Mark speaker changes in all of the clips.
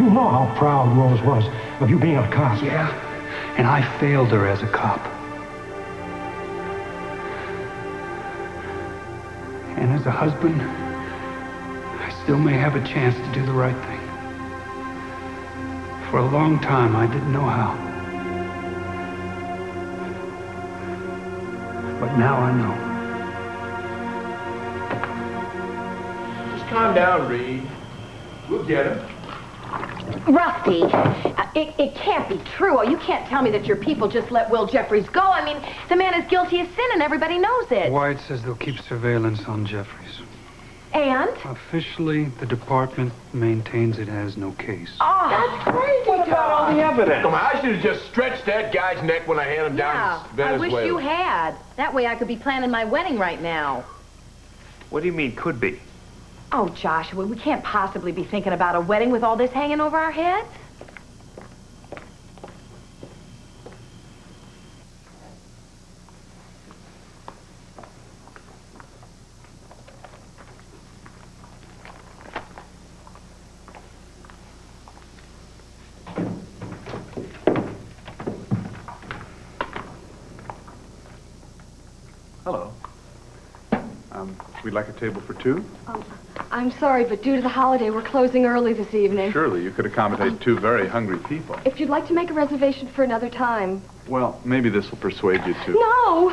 Speaker 1: You know how proud Rose was of you being a cop.
Speaker 2: Yeah, and I failed her as a cop. And as a husband, I still may have a chance to do the right thing. For a long time, I didn't know how. But now I know.
Speaker 3: Just calm down, Reed. We'll get him.
Speaker 4: Rusty, it can't be true. You can't tell me that your people just let Will Jeffries go. I mean, the man is guilty of sin and everybody knows it.
Speaker 2: White says they'll keep surveillance on Jeffries.
Speaker 4: And?
Speaker 2: Officially, the department maintains it has no case.
Speaker 4: Oh, that's crazy.
Speaker 3: What about all the evidence? Come on, I should have just stretched that guy's neck when I handed him down to Venezuela.
Speaker 4: I wish you had. That way I could be planning my wedding right now.
Speaker 5: What do you mean, could be?
Speaker 4: Oh, Joshua, we can't possibly be thinking about a wedding with all this hanging over our heads.
Speaker 5: Hello. We'd like a table for two?
Speaker 6: I'm sorry, but due to the holiday, we're closing early this evening.
Speaker 5: Surely you could accommodate two very hungry people.
Speaker 6: If you'd like to make a reservation for another time.
Speaker 5: Well, maybe this will persuade you to.
Speaker 6: No!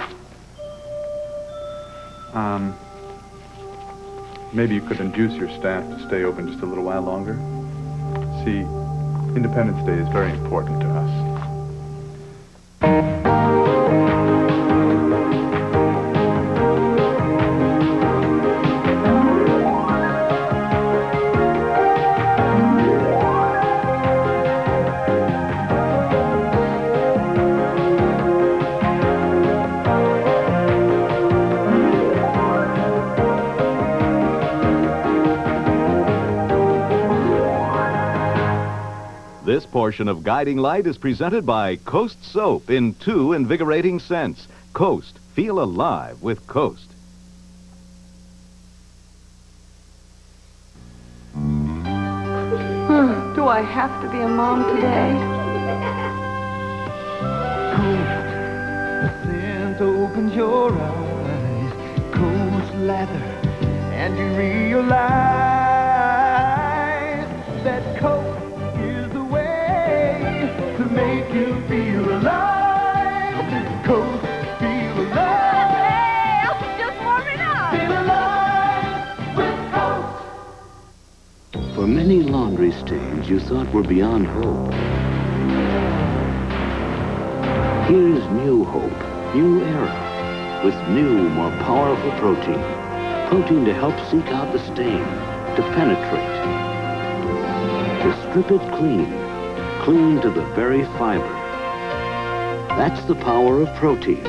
Speaker 5: Maybe you could induce your staff to stay open just a little while longer. See, Independence Day is very important to us.
Speaker 7: This portion of Guiding Light is presented by Coast Soap in 2 invigorating scents. Coast. Feel alive with Coast.
Speaker 6: Do I have to be a mom today?
Speaker 8: The scent opens your eyes, Coast lather, and you realize that Coast is the way to make you feel alive. Coast, feel alive.
Speaker 4: Hey, just warming up.
Speaker 8: Feel alive with Coast.
Speaker 9: For many laundry stains you thought were beyond hope. Here's new hope, new era, with new, more powerful protein. Protein to help seek out the stain, to penetrate, to strip it clean, clean to the very fiber. That's the power of protein.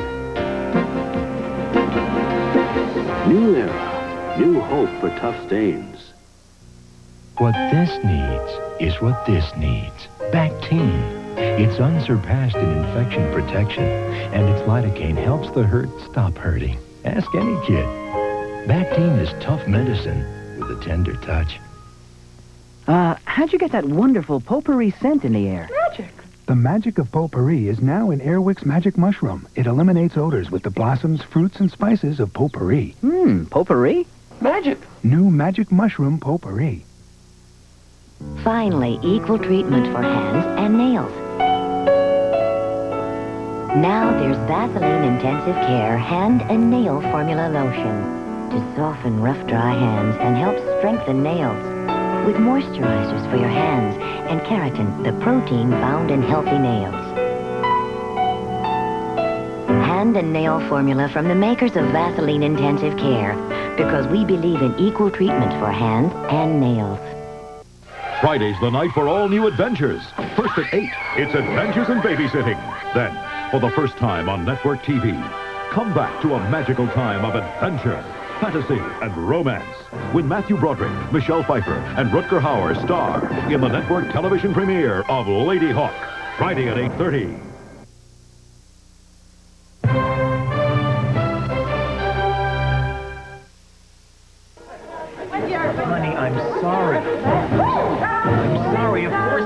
Speaker 9: New era, new hope for tough stains.
Speaker 10: What this needs is what this needs. Bactine. It's unsurpassed in infection protection, and its lidocaine helps the hurt stop hurting. Ask any kid. Bactine is tough medicine with a tender touch.
Speaker 11: How'd you get that wonderful potpourri scent in the air?
Speaker 6: Magic.
Speaker 12: The magic of potpourri is now in Airwick's Magic Mushroom. It eliminates odors with the blossoms, fruits, and spices of potpourri.
Speaker 11: Potpourri?
Speaker 6: Magic.
Speaker 12: New Magic Mushroom Potpourri.
Speaker 13: Finally, equal treatment for hands and nails. Now there's Vaseline Intensive Care Hand and Nail Formula Lotion to soften rough, dry hands and help strengthen nails. With moisturizers for your hands and keratin, the protein found in healthy nails. Hand and Nail Formula from the makers of Vaseline Intensive Care, because we believe in equal treatment for hands and nails.
Speaker 14: Friday's the night for all new adventures. First at 8, it's Adventures in Babysitting. Then, for the first time on network TV, come back to a magical time of adventure, fantasy, and romance when Matthew Broderick, Michelle Pfeiffer, and Rutger Hauer star in the network television premiere of Lady Hawk, Friday at 8:30.
Speaker 10: Honey, I'm sorry. I'm sorry. Of course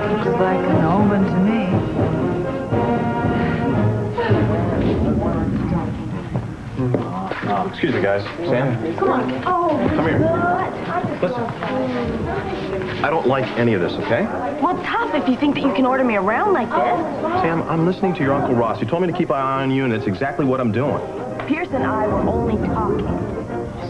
Speaker 15: Looks like an omen to me.
Speaker 16: Excuse me, guys. Sam?
Speaker 4: Come on. Oh,
Speaker 16: Come here. Listen. I don't like any of this, okay?
Speaker 4: Well, tough if you think that you can order me around like this.
Speaker 16: Sam, I'm listening to your Uncle Ross. He told me to keep an eye on you, and it's exactly what I'm doing.
Speaker 4: Pierce and I were only talking.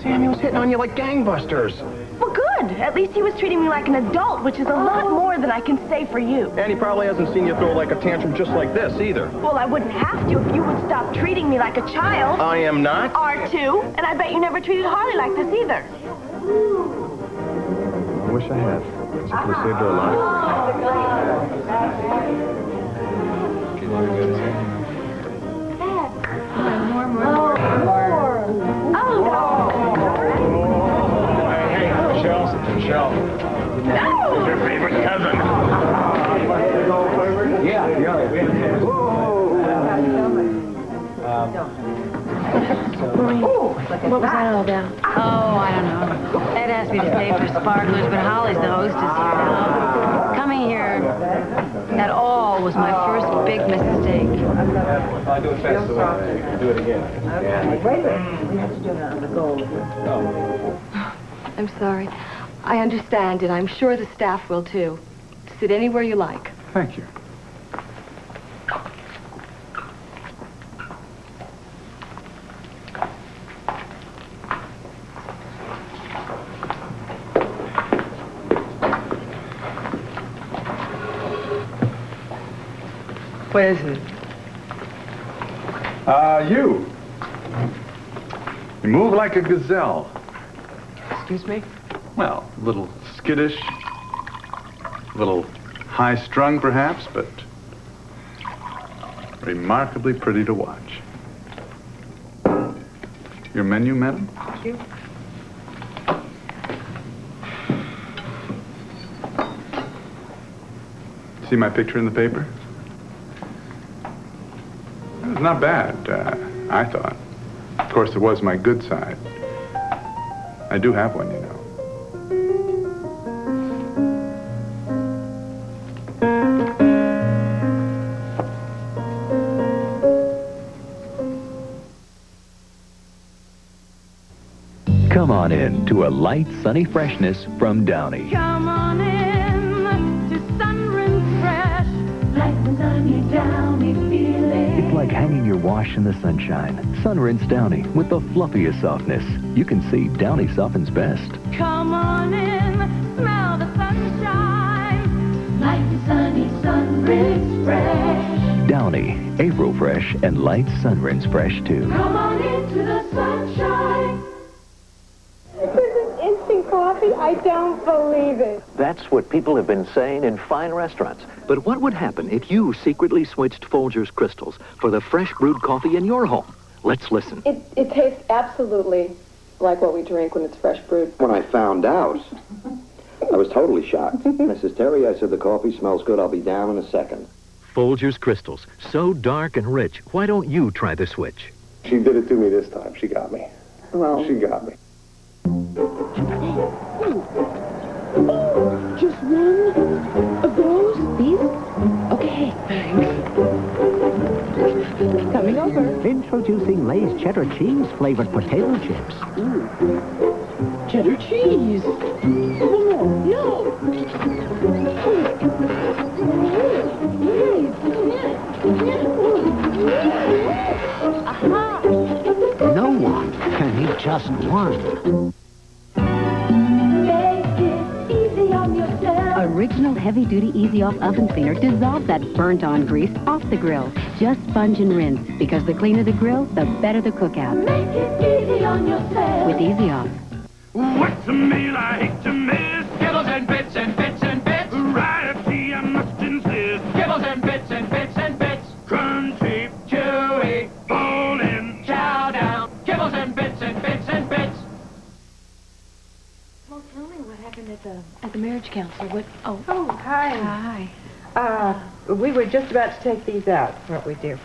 Speaker 16: Sam, he was hitting on you like gangbusters.
Speaker 4: Well, good. At least he was treating me like an adult, which is a lot more than I can say for you.
Speaker 16: And he probably hasn't seen you throw like a tantrum just like this, either.
Speaker 4: Well, I wouldn't have to if you would stop treating me like a child.
Speaker 16: I am not.
Speaker 4: R2, and I bet you never treated Harley like this either.
Speaker 16: I wish I had. It could have saved her life.
Speaker 3: Michelle. No! Who's your favorite cousin?
Speaker 17: What was that all about? Oh, I don't know. Ed asked me to stay for Sparklers, but Holly's the hostess here now. Coming here at all was my first big mistake.
Speaker 16: If I do it fast, do it again.
Speaker 17: Okay. Wait a minute. We have to do it on the gold.
Speaker 6: I'm sorry. I understand, and I'm sure the staff will too. Sit anywhere you like.
Speaker 12: Thank you.
Speaker 15: What is it?
Speaker 5: You. You move like a gazelle.
Speaker 15: Excuse me?
Speaker 5: Well, a little skittish, a little high-strung perhaps, but remarkably pretty to watch. Your menu, madam?
Speaker 15: Thank you.
Speaker 5: See my picture in the paper? It was not bad, I thought. Of course, there was my good side. I do have one, you know.
Speaker 10: Come on in to a light, sunny freshness from Downey.
Speaker 8: Come on in to Sunrise Fresh. Light the sunny Downey feeling.
Speaker 10: It's like hanging your wash in the sunshine. Sunrinse Downey with the fluffiest softness. You can see Downey softens best.
Speaker 8: Come on in, smell the sunshine. Light the sunny Sunrise Fresh.
Speaker 10: Downey, AeroFresh and light Sunrinse Fresh too.
Speaker 8: Come on into the sunshine.
Speaker 18: Instant coffee? I don't believe it.
Speaker 19: That's what people have been saying in fine restaurants. But what would happen if you secretly switched Folgers Crystals for the fresh brewed coffee in your home? Let's listen.
Speaker 18: It tastes absolutely like what we drink when it's fresh brewed.
Speaker 20: When I found out, I was totally shocked. Mrs. Terry, I said, the coffee smells good. I'll be down in a second.
Speaker 19: Folgers Crystals, so dark and rich. Why don't you try the switch?
Speaker 21: She did it to me this time. She got me.
Speaker 18: Well,
Speaker 21: she got me.
Speaker 18: Just one of those? These? Okay, thanks. Coming over.
Speaker 11: Introducing Lay's cheddar cheese flavored potato chips.
Speaker 18: Cheddar cheese. No.
Speaker 11: No one can eat just one.
Speaker 22: Original heavy-duty Easy-Off oven cleaner dissolves that burnt-on grease off the grill. Just sponge and rinse, because the cleaner the grill, the better the cookout.
Speaker 8: Make it easy on yourself.
Speaker 22: With Easy-Off.
Speaker 8: What's a meal I hate to miss? Kibbles and bits and bits and bits. Variety I must insist. Kibbles and bits and bits and bits. Crunchy, chewy, bone-in, chow down. Kibbles and bits and bits and bits.
Speaker 4: Well, tell me what happened at the marriage council. What? Oh.
Speaker 6: Oh, hi.
Speaker 4: Hi.
Speaker 15: We were just about to take these out, weren't we, dear?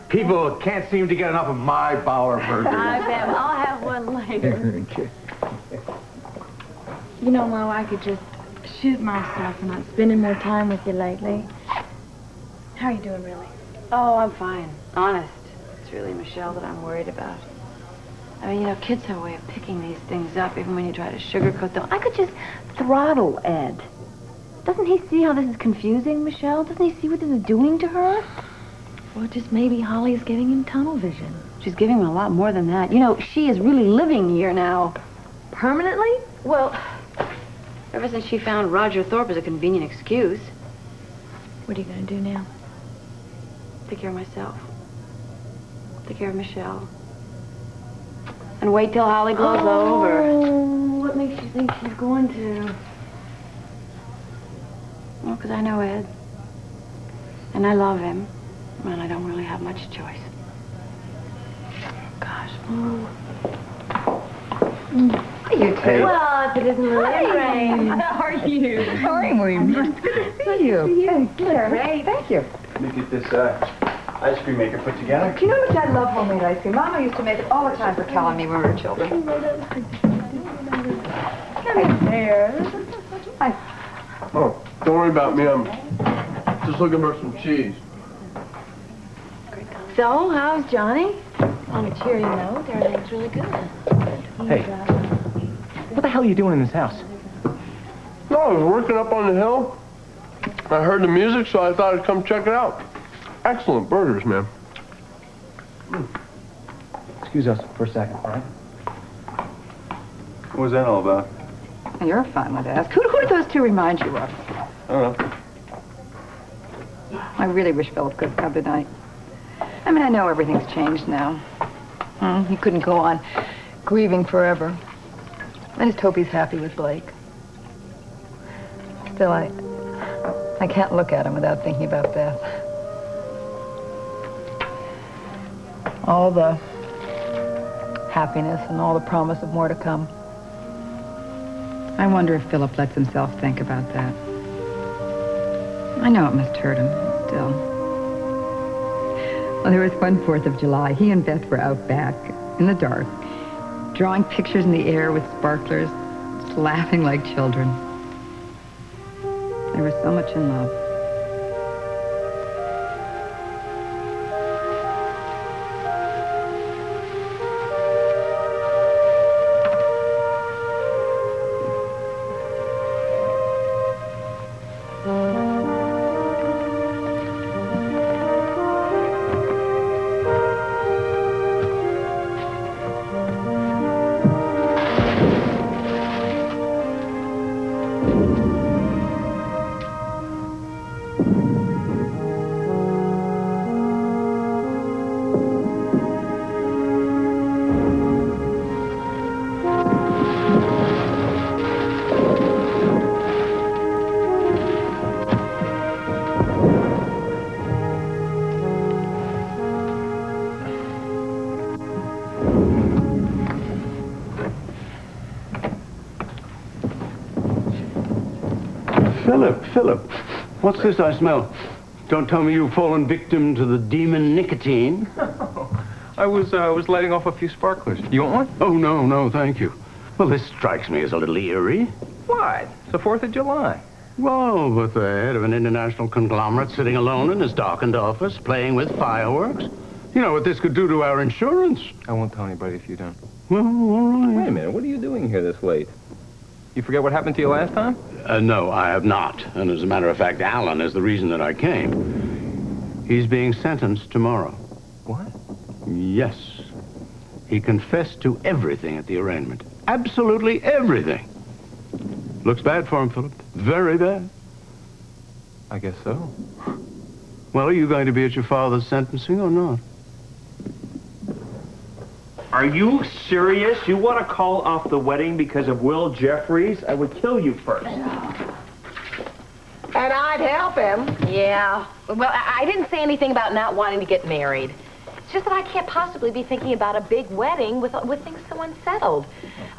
Speaker 3: People can't seem to get enough of my Bauer burger.
Speaker 17: I'll have one later.
Speaker 1: You know, Mo, I could just shoot myself for not spending more time with you lately. How are you doing, really?
Speaker 17: Oh, I'm fine. Honest. It's really Michelle that I'm worried about. I mean, you know, kids have a way of picking these things up, even when you try to sugarcoat them. I could just throttle Ed. Doesn't he see how this is confusing, Michelle? Doesn't he see what this is doing to her? Well, just maybe Holly's giving him tunnel vision. She's giving him a lot more than that. You know, she is really living here now.
Speaker 4: Permanently?
Speaker 17: Well, ever since she found Roger Thorpe as a convenient excuse.
Speaker 1: What are you going to do now?
Speaker 17: Take care of myself. Take care of Michelle. And wait till Holly blows over.
Speaker 1: Oh, what makes you think she's going to?
Speaker 17: Well, because I know Ed. And I love him. And I don't really have much choice. Gosh.
Speaker 15: You
Speaker 3: Hey.
Speaker 4: Well, if it isn't Lorraine.
Speaker 15: How are you?
Speaker 4: Sorry,
Speaker 15: William. Good to see you. Hey,
Speaker 4: Great.
Speaker 15: Thank you.
Speaker 16: Let me get this ice cream maker put together.
Speaker 15: Do you know that I love homemade ice cream? Mama used to make it all the time for Cal and me when we were children. Come here.
Speaker 3: Oh, don't worry about me. I'm just looking for some cheese.
Speaker 1: So, how's Johnny? On a cheery note, everything's really good.
Speaker 16: Hey, what the hell are you doing in this house?
Speaker 3: No, I was working up on the hill. I heard the music, so I thought I'd come check it out. Excellent burgers, man.
Speaker 16: Excuse us for a second, all right?
Speaker 5: What was that all about?
Speaker 15: You're a fun one to ask. Who do those two remind you of?
Speaker 5: I don't know.
Speaker 15: I really wish Philip could come tonight. I mean, I know everything's changed now. He couldn't go on grieving forever. I just hope he's happy with Blake. Still, I can't look at him without thinking about Beth. All the happiness and all the promise of more to come. I wonder if Philip lets himself think about that. I know it must hurt him, still. Well, there was one 4th of July. He and Beth were out back, in the dark, drawing pictures in the air with sparklers, just laughing like children. They were so much in love.
Speaker 9: Philip, what's this I smell? Don't tell me you've fallen victim to the demon nicotine.
Speaker 16: I was lighting off a few sparklers. You want one?
Speaker 9: Oh, no, thank you. Well, this strikes me as a little eerie.
Speaker 16: What? It's the 4th of July.
Speaker 9: Well, with the head of an international conglomerate sitting alone in his darkened office, playing with fireworks. You know what this could do to our insurance.
Speaker 16: I won't tell anybody if you don't.
Speaker 9: Well, all right.
Speaker 16: Wait a minute, what are you doing here this late? You forget what happened to you last time?
Speaker 9: No, I have not. And as a matter of fact, Alan is the reason that I came. He's being sentenced tomorrow.
Speaker 16: What?
Speaker 9: Yes. He confessed to everything at the arraignment. Absolutely everything. Looks bad for him, Philip. Very bad.
Speaker 16: I guess so.
Speaker 9: Well, are you going to be at your father's sentencing or not?
Speaker 2: Are you serious? You want to call off the wedding because of Will Jeffries? I would kill you first.
Speaker 4: And I'd help him. Yeah. Well, I didn't say anything about not wanting to get married. It's just that I can't possibly be thinking about a big wedding with things so unsettled.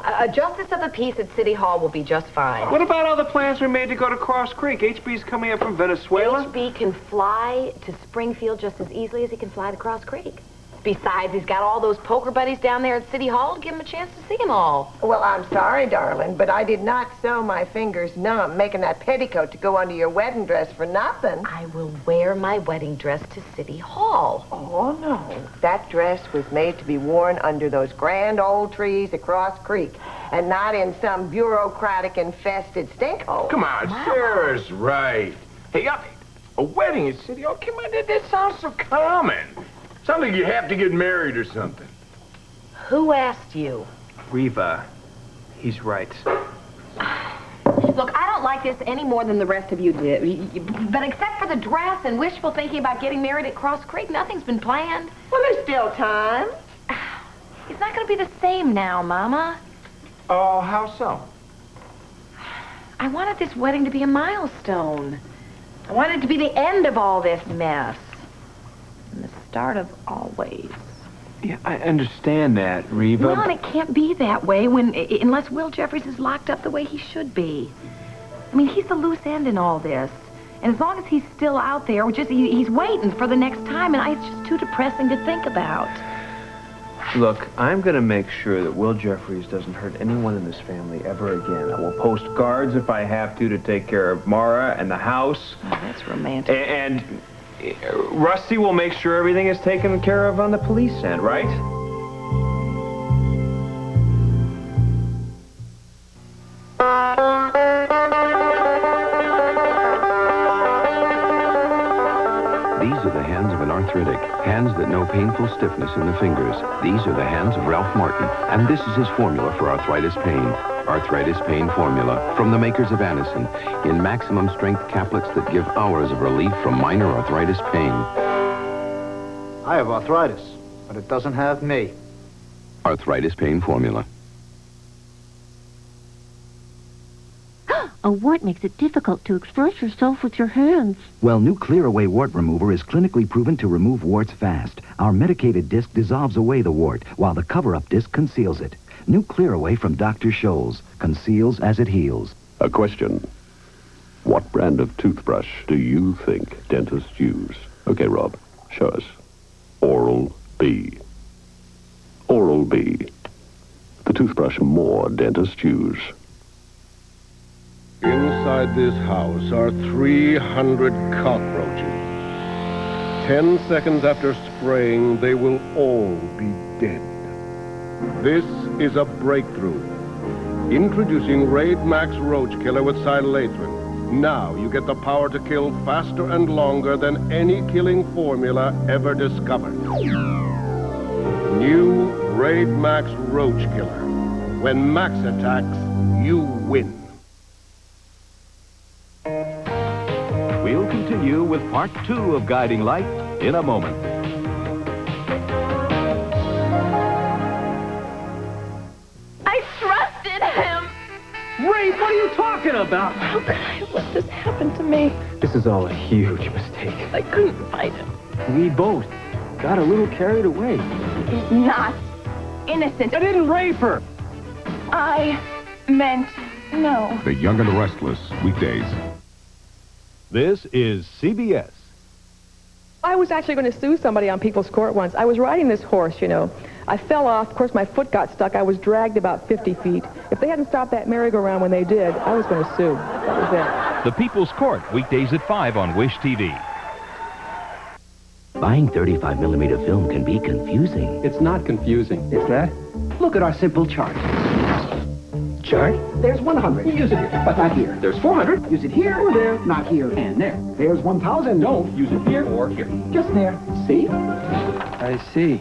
Speaker 4: A justice of the peace at City Hall will be just fine.
Speaker 2: What about all the plans we made to go to Cross Creek? HB's coming up from Venezuela.
Speaker 4: HB can fly to Springfield just as easily as he can fly to Cross Creek. Besides, he's got all those poker buddies down there at City Hall to give him a chance to see them all.
Speaker 7: Well, I'm sorry, darling, but I did not sew my fingers numb making that petticoat to go under your wedding dress for nothing.
Speaker 4: I will wear my wedding dress to City Hall.
Speaker 7: Oh, no. That dress was made to be worn under those grand old trees across creek and not in some bureaucratic-infested stinkhole.
Speaker 13: Come on, Sarah's right. Hey, a wedding at City Hall? Come on, that sounds so common. Sounds like you have to get married or something.
Speaker 4: Who asked you?
Speaker 2: Reva, he's right.
Speaker 4: Look, I don't like this any more than the rest of you did. But except for the dress and wishful thinking about getting married at Cross Creek, nothing's been planned.
Speaker 7: Well, there's still time.
Speaker 4: It's not going to be the same now, Mama.
Speaker 13: Oh, how so?
Speaker 4: I wanted this wedding to be a milestone. I wanted it to be the end of all this mess. And the start of always.
Speaker 2: Yeah, I understand that, Reva.
Speaker 4: No, and it can't be that way unless Will Jeffries is locked up the way he should be. I mean, he's the loose end in all this. And as long as he's still out there, he's waiting for the next time, and it's just too depressing to think about.
Speaker 2: Look, I'm going to make sure that Will Jeffries doesn't hurt anyone in this family ever again. I will post guards if I have to take care of Mara and the house.
Speaker 4: Oh, that's romantic.
Speaker 2: And Rusty will make sure everything is taken care of on the police end, right?
Speaker 23: These are the hands of an arthritic, hands that know painful stiffness in the fingers. These are the hands of Ralph Martin, and this is his formula for arthritis pain. Arthritis Pain Formula from the makers of Anacin in maximum strength caplets that give hours of relief from minor arthritis pain.
Speaker 24: I have arthritis, but it doesn't have me.
Speaker 23: Arthritis Pain Formula.
Speaker 25: A wart makes it difficult to express yourself with your hands.
Speaker 11: Well, new Clear Away Wart Remover is clinically proven to remove warts fast. Our medicated disc dissolves away the wart, while the cover-up disc conceals it. New Clear Away from Dr. Scholl's. Conceals as it heals.
Speaker 26: A question. What brand of toothbrush do you think dentists use? Okay, Rob, show us. Oral-B. Oral-B. The toothbrush more dentists use.
Speaker 27: Inside this house are 300 cockroaches. 10 seconds after spraying, they will all be dead. This is a breakthrough. Introducing Raid Max Roach Killer with cytolatrin. Now you get the power to kill faster and longer than any killing formula ever discovered. New Raid Max Roach Killer. When Max attacks, you win.
Speaker 14: We'll continue with part 2 of Guiding Light in a moment.
Speaker 4: I trusted him.
Speaker 2: Ray, what are you talking about?
Speaker 4: How could I let this happen to me?
Speaker 2: This is all a huge mistake.
Speaker 4: I couldn't fight him.
Speaker 2: We both got a little carried away.
Speaker 4: He's not innocent.
Speaker 2: I didn't rape her.
Speaker 4: I meant no.
Speaker 14: The Young and the Restless, weekdays. This is CBS.
Speaker 28: I was actually going to sue somebody on People's Court once. I was riding this horse, you know. I fell off. Of course, my foot got stuck. I was dragged about 50 feet. If they hadn't stopped that merry-go-round when they did, I was going to sue. That was it.
Speaker 14: The People's Court, weekdays at 5 on Wish TV.
Speaker 11: Buying 35mm film can be confusing.
Speaker 29: It's not confusing. It's that? Look at our simple chart. Chart? There's 100. Use it here, but not here. There's 400. Use it here or there, not here and there. There's 1,000. Don't use it here or here. Just there. See?
Speaker 11: I see.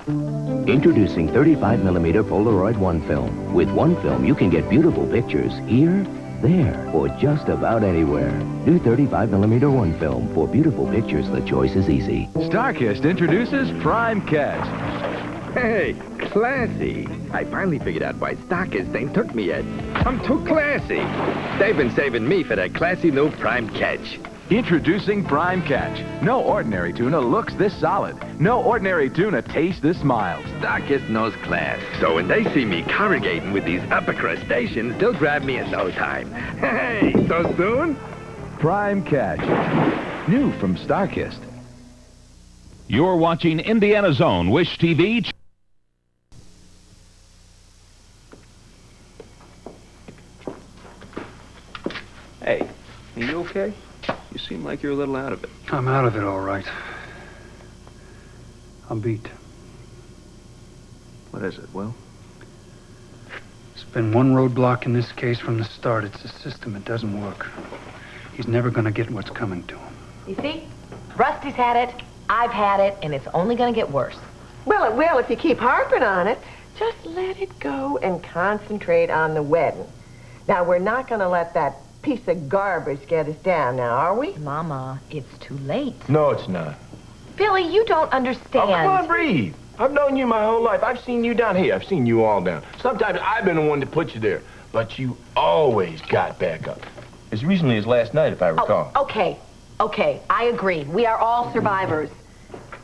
Speaker 11: Introducing 35mm Polaroid One Film. With One Film, you can get beautiful pictures here, there, or just about anywhere. New 35mm One Film. For beautiful pictures, the choice is easy.
Speaker 30: StarKist introduces Prime Catch. Hey, classy. I finally figured out why StarKist ain't took me yet. I'm too classy. They've been saving me for that classy new Prime Catch. Introducing Prime Catch. No ordinary tuna looks this solid. No ordinary tuna tastes this mild. StarKist knows class. So when they see me corrugating with these upper crustaceans, they'll grab me in no time. Hey, so soon? Prime Catch. New from StarKist.
Speaker 14: You're watching Indiana Zone Wish TV.
Speaker 2: Hey, are you okay? You seem like you're a little out of it.
Speaker 6: I'm out of it, all right. I'm beat.
Speaker 2: What is it, Will?
Speaker 6: There's been one roadblock in this case from the start. It's the system. It doesn't work. He's never going to get what's coming to him.
Speaker 4: You see? Rusty's had it, I've had it, and it's only going to get worse.
Speaker 7: Well, it will if you keep harping on it. Just let it go and concentrate on the wedding. Now, we're not going to let that piece of garbage get us down now, are we?
Speaker 4: Mama, it's too late.
Speaker 13: No, it's not.
Speaker 4: Billy, you don't understand.
Speaker 13: Oh, come on, breathe. I've known you my whole life. I've seen you down here. I've seen you all down. Sometimes I've been the one to put you there, but you always got back up. As recently as last night, if I recall.
Speaker 4: Oh, okay, I agree. We are all survivors.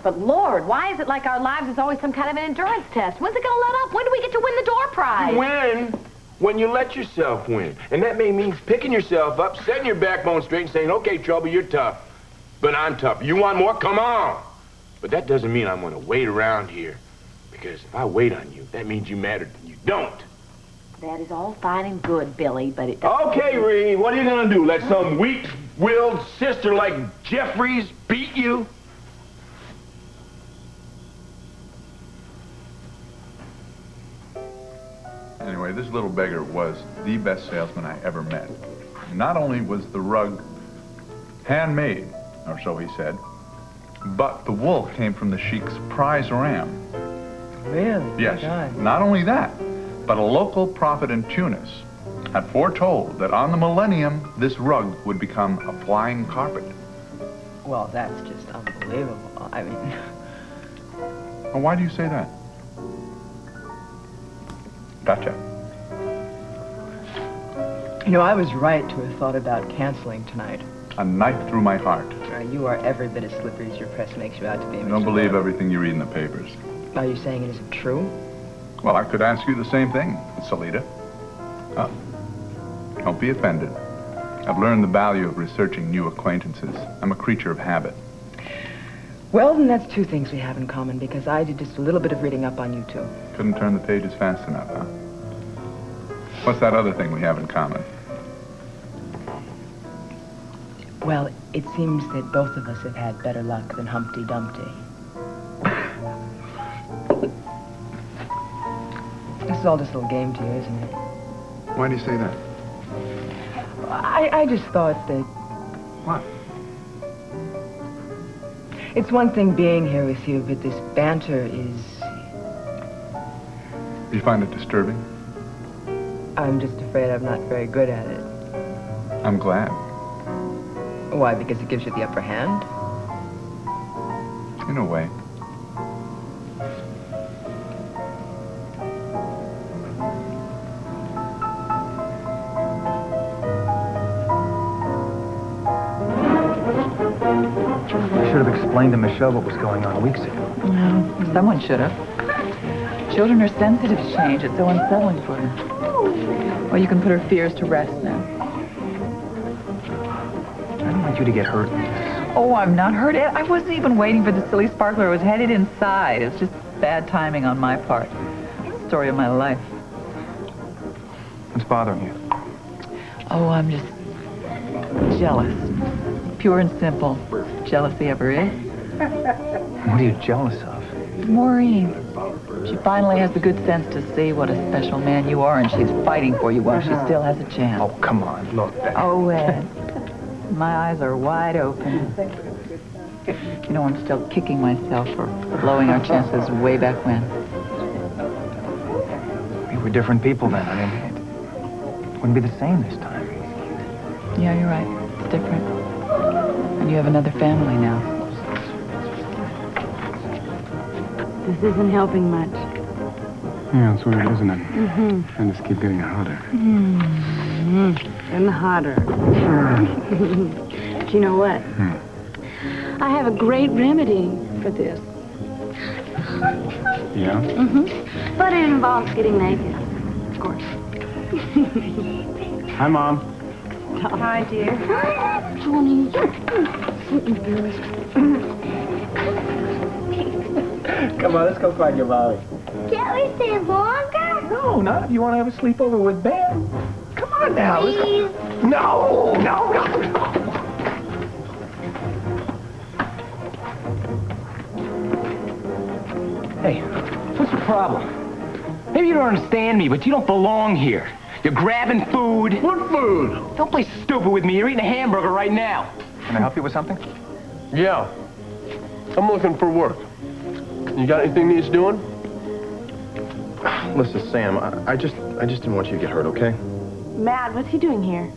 Speaker 4: But Lord, why is it like our lives is always some kind of an endurance test? When's it gonna let up? When do we get to win the door prize?
Speaker 13: You win when you let yourself win. And that may mean picking yourself up, setting your backbone straight and saying, okay, Trouble, you're tough, but I'm tough. You want more? Come on. But that doesn't mean I'm gonna wait around here. Because if I wait on you, that means you matter and you don't.
Speaker 4: That is all fine and good, Billy, but it doesn't...
Speaker 13: Okay, Reed, what are you gonna do? Let some weak-willed sister like Jeffries beat you?
Speaker 5: Anyway, this little beggar was the best salesman I ever met. Not only was the rug handmade, or so he said, but the wool came from the sheik's prize ram.
Speaker 8: Really?
Speaker 5: Yes.
Speaker 8: God.
Speaker 5: Not only that, but a local prophet in Tunis had foretold that on the millennium, this rug would become a flying carpet.
Speaker 8: Well, that's just unbelievable. I mean...
Speaker 5: Well, why do you say that? Gotcha.
Speaker 8: You know, I was right to have thought about canceling tonight.
Speaker 5: A knife through my heart.
Speaker 8: You are every bit as slippery as your press makes you out to be.
Speaker 5: I don't believe everything you read in the papers.
Speaker 8: Are you saying it isn't true?
Speaker 5: Well, I could ask you the same thing, Salita. Don't be offended. I've learned the value of researching new acquaintances. I'm a creature of habit.
Speaker 8: Well, then that's two things we have in common, because I did just a little bit of reading up on you two.
Speaker 5: Couldn't turn the pages fast enough, huh? What's that other thing we have in common?
Speaker 8: Well, it seems that both of us have had better luck than Humpty Dumpty. This is all just a little game to you, isn't it?
Speaker 5: Why do you say that?
Speaker 8: I just thought that...
Speaker 5: What?
Speaker 8: It's one thing being here with you, but this banter is...
Speaker 5: You find it disturbing?
Speaker 8: I'm just afraid I'm not very good at it.
Speaker 5: I'm glad.
Speaker 8: Why, because it gives you the upper hand?
Speaker 5: In a way.
Speaker 29: I should have explained to Michelle what was going on weeks ago.
Speaker 10: Well, someone should have. Children are sensitive to change. It's so unsettling for them. Well, you can put her fears to rest now.
Speaker 29: I don't want you to get hurt in this.
Speaker 10: Oh, I'm not hurt. I wasn't even waiting for the silly sparkler. I was headed inside. It's just bad timing on my part. It's the story of my life.
Speaker 29: What's bothering you?
Speaker 10: Oh, I'm just jealous. Pure and simple. Jealousy ever is.
Speaker 29: What are you jealous of?
Speaker 10: Maureen. She finally has the good sense to see what a special man you are, and she's fighting for you while she still has a chance.
Speaker 29: Oh, come on, look.
Speaker 10: Oh, Ed. My eyes are wide open. You know, I'm still kicking myself for blowing our chances way back when.
Speaker 29: We were different people then. I mean, it wouldn't be the same this time.
Speaker 10: Yeah, you're right. It's different. And you have another family now.
Speaker 1: This isn't helping much.
Speaker 24: Yeah, it's weird, isn't it?
Speaker 1: Mm-hmm.
Speaker 24: I just keep getting hotter.
Speaker 1: Mm-hmm. And hotter. But you know what? I have a great remedy for this.
Speaker 3: Yeah?
Speaker 1: Mm-hmm. But it involves getting naked, of course.
Speaker 3: Hi, Mom.
Speaker 1: Hi, dear. Honey.
Speaker 3: Come on, let's go find your mommy.
Speaker 12: Can't we stay longer?
Speaker 3: No, not if you want to have a sleepover with Ben. Come on now, let's go. No, no, no.
Speaker 15: Hey, what's your problem? Maybe you don't understand me, but you don't belong here. You're grabbing food.
Speaker 27: What food?
Speaker 15: Don't play stupid with me. You're eating a hamburger right now.
Speaker 3: Can I help you with something?
Speaker 27: Yeah. I'm looking for work. You got anything needs doing?
Speaker 3: Listen, Sam, I just didn't want you to get hurt, okay?
Speaker 1: Matt, what's he doing here?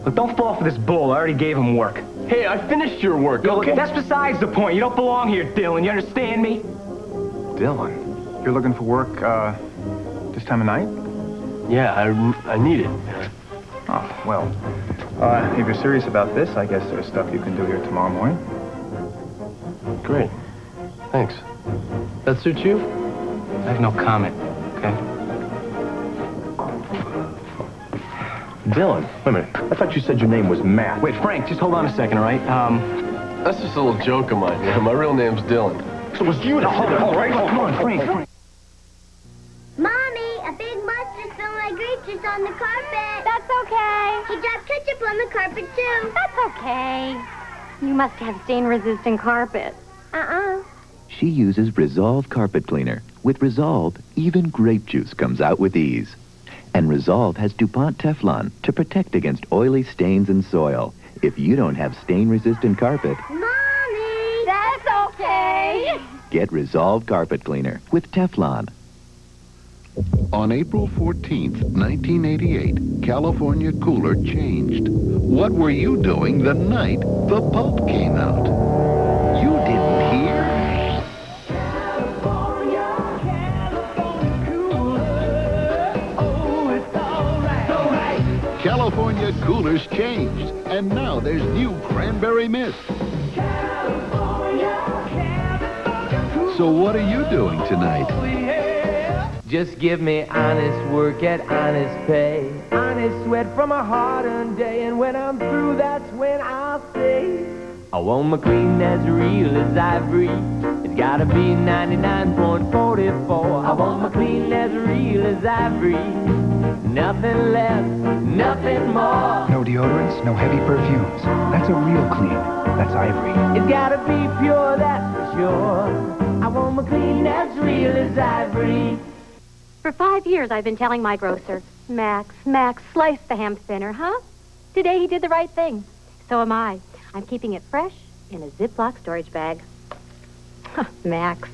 Speaker 15: Look, don't fall for this bull. I already gave him work.
Speaker 27: Hey, I finished your work,
Speaker 15: Look,
Speaker 27: okay?
Speaker 15: that's besides the point. You don't belong here, Dylan. You understand me?
Speaker 3: Dylan, you're looking for work, this time of night?
Speaker 27: Yeah, I need it.
Speaker 3: Oh, well, if you're serious about this, I guess there's stuff you can do here tomorrow morning.
Speaker 27: Great. Thanks. That suits you?
Speaker 15: I have no comment, okay?
Speaker 3: Dylan, wait a minute. I thought you said your name was Matt.
Speaker 15: Wait, Frank, just hold on a second, all right?
Speaker 27: That's just a little joke of mine. Yeah, my real name's Dylan.
Speaker 3: So it was you that said that, all right?
Speaker 15: Come on, Frank.
Speaker 12: Mommy, a big monster spilled my grape juice on the carpet. That's okay. He dropped ketchup on the carpet, too. That's okay.
Speaker 16: You must have stain-resistant carpet.
Speaker 11: She uses Resolve Carpet Cleaner. With Resolve, even grape juice comes out with ease. And Resolve has DuPont Teflon to protect against oily stains and soil. If you don't have stain-resistant carpet,
Speaker 12: Mommy! That's okay.
Speaker 11: get Resolve Carpet Cleaner with Teflon.
Speaker 17: On April 14th, 1988, California Cooler changed. What were you doing the night the pulp came out? You didn't hear? California Coolers changed, and now there's new cranberry mist. So what are you doing tonight?
Speaker 18: Just give me honest work at honest pay. Honest sweat from a hard-earned day. And when I'm through, that's when I'll say, I want my clean as real as ivory. It's gotta be 99.44. I want my clean as real as ivory. Nothing less, nothing more.
Speaker 6: No deodorants, no heavy perfumes. That's a real clean. That's ivory.
Speaker 18: It's gotta be pure, that's for sure. I want my clean as real as ivory.
Speaker 16: For 5 years, I've been telling my grocer, Max, slice the hemp thinner, huh? Today, he did the right thing. So am I. I'm keeping it fresh in a Ziploc storage bag. Max.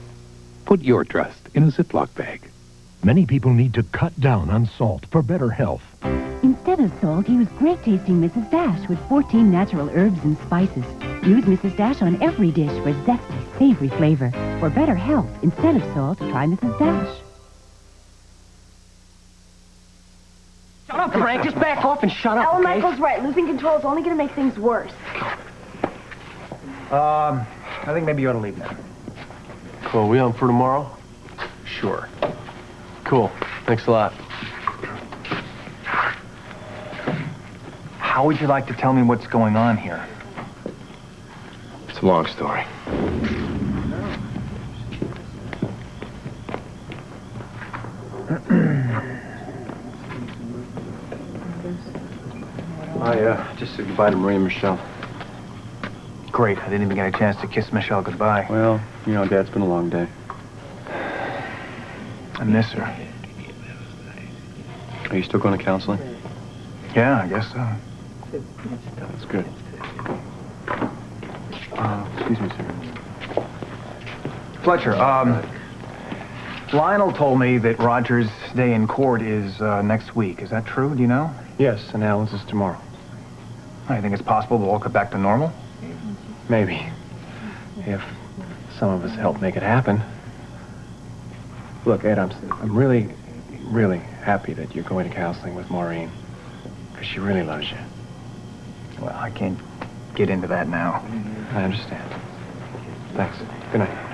Speaker 14: Put your trust in a Ziploc bag. Many people need to cut down on salt for better health.
Speaker 19: Instead of salt, use great tasting Mrs. Dash with 14 natural herbs and spices. Use Mrs. Dash on every dish for zesty, savory flavor. For better health, instead of salt, try Mrs. Dash.
Speaker 15: Shut up, Frank. Just back off and shut up,
Speaker 1: Ellen
Speaker 15: okay?
Speaker 1: Michael's right. Losing control is only going to make things worse.
Speaker 3: I think maybe you ought to leave now.
Speaker 27: Cool. We on for tomorrow?
Speaker 3: Sure.
Speaker 27: Cool. Thanks a lot.
Speaker 3: How would you like to tell me what's going on here?
Speaker 27: It's a long story.
Speaker 3: I just said goodbye to Marie and Michelle. Great. I didn't even get a chance to kiss Michelle goodbye.
Speaker 27: Well, you know, Dad's been a long day.
Speaker 3: I miss her.
Speaker 27: Are you still going to counseling?
Speaker 3: Yeah, I guess so.
Speaker 27: That's good. Excuse me, sir.
Speaker 3: Fletcher, Lionel told me that Roger's day in court is next week. Is that true? Do you know?
Speaker 27: Yes, and Alan's is tomorrow.
Speaker 3: I think it's possible we'll all get back to normal.
Speaker 27: Maybe. If some of us help make it happen. Look, Ed, I'm really, really happy that you're going to counseling with Maureen. Because she really loves you.
Speaker 3: Well, I can't get into that now.
Speaker 15: I understand. Thanks. Good night.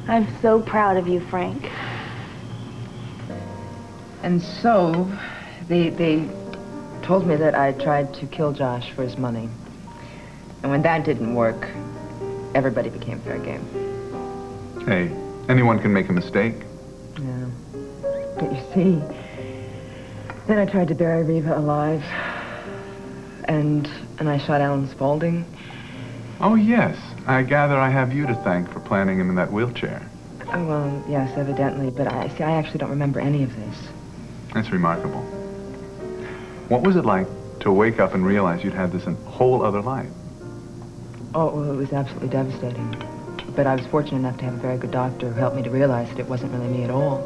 Speaker 1: I'm so proud of you, Frank.
Speaker 8: And so, they told me that I tried to kill Josh for his money. And when that didn't work, everybody became fair game.
Speaker 5: Hey, anyone can make a mistake.
Speaker 8: Yeah. But you see, then I tried to bury Reva alive. And I shot Alan Spaulding.
Speaker 5: Oh, yes. I gather I have you to thank for planting him in that wheelchair.
Speaker 8: Oh, well, yes, evidently. But I actually don't remember any of this.
Speaker 5: That's remarkable. What was it like to wake up and realize you'd had this whole other life?
Speaker 8: Oh, well, it was absolutely devastating. But I was fortunate enough to have a very good doctor who helped me to realize that it wasn't really me at all.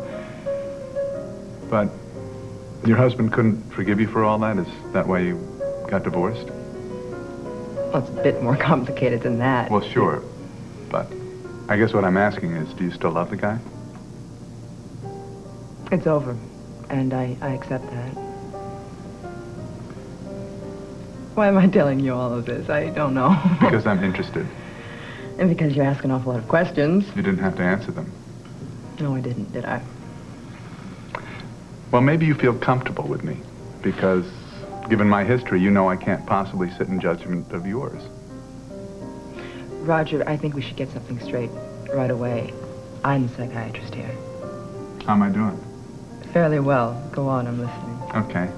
Speaker 5: But your husband couldn't forgive you for all that? Is that why you got divorced?
Speaker 8: Well, it's a bit more complicated than that.
Speaker 5: Well, sure. But I guess what I'm asking is, do you still love the guy?
Speaker 8: It's over. And I accept that. Why am I telling you all of this? I don't know.
Speaker 5: Because I'm interested.
Speaker 8: And because you ask an awful lot of questions.
Speaker 5: You didn't have to answer them.
Speaker 8: No, I didn't, did I?
Speaker 5: Well, maybe you feel comfortable with me. Because, given my history, you know I can't possibly sit in judgment of yours.
Speaker 8: Roger, I think we should get something straight right away. I'm the psychiatrist here.
Speaker 5: How am I doing?
Speaker 8: Fairly well. Go on, I'm listening.
Speaker 5: Okay.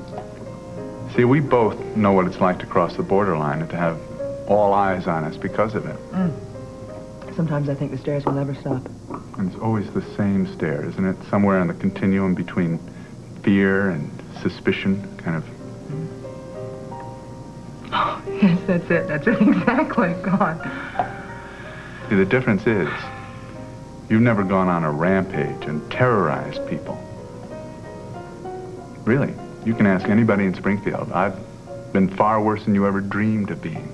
Speaker 5: See, we both know what it's like to cross the borderline and to have all eyes on us because of it.
Speaker 8: Sometimes I think the stares will never stop.
Speaker 5: And it's always the same stare, isn't it? Somewhere on the continuum between fear and suspicion, kind of.
Speaker 8: Oh, yes, that's it. That's it, exactly. God.
Speaker 5: See, the difference is, you've never gone on a rampage and terrorized people. Really. You can ask anybody in Springfield. I've been far worse than you ever dreamed of being.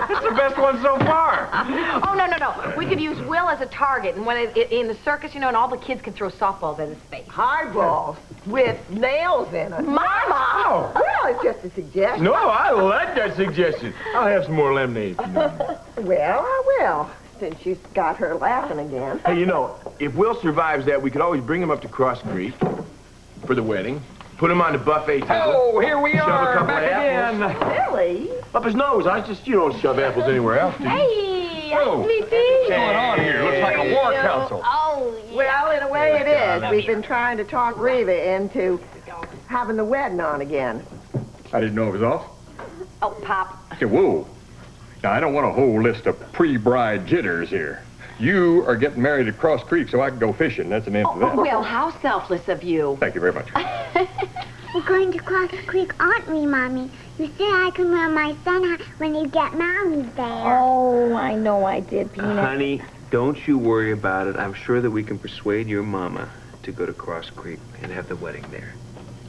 Speaker 15: That's the best one so far.
Speaker 4: Oh, no. We could use Will as a target, and when in the circus, you know, and all the kids can throw softballs at his face.
Speaker 7: Highballs with nails in it.
Speaker 4: Mama!
Speaker 7: Well, it's just a suggestion.
Speaker 13: No, I like that suggestion. I'll have some more lemonade.
Speaker 7: Well, I will, since you got her laughing again.
Speaker 13: Hey, you know, if Will survives that, we could always bring him up to Cross Creek for the wedding. Put him on the buffet table.
Speaker 15: Oh, here we
Speaker 13: Shove a
Speaker 15: are,
Speaker 13: couple
Speaker 15: back
Speaker 13: of apples.
Speaker 15: again.
Speaker 7: Really?
Speaker 13: Up his nose. You don't shove apples anywhere else, do you?
Speaker 16: Hey,
Speaker 13: Oh.
Speaker 16: nice to meet you.
Speaker 13: What's going on here? Looks like a war council.
Speaker 16: Oh, yeah.
Speaker 7: Well, in a way it is. We've been trying to talk Reva into having the wedding on again.
Speaker 2: I didn't know it was off.
Speaker 16: Oh, Pop.
Speaker 2: Okay, whoa. Now, I don't want a whole list of pre-bride jitters here. You are getting married at Cross Creek so I can go fishing. That's an end to that.
Speaker 4: Will, how selfless of you.
Speaker 2: Thank you very much.
Speaker 12: We're going to Cross Creek, aren't we, Mommy? You said I can wear my sun hat when you get married there.
Speaker 1: Oh, I know I did, Peanut.
Speaker 15: Honey, don't you worry about it. I'm sure that we can persuade your mama to go to Cross Creek and have the wedding there.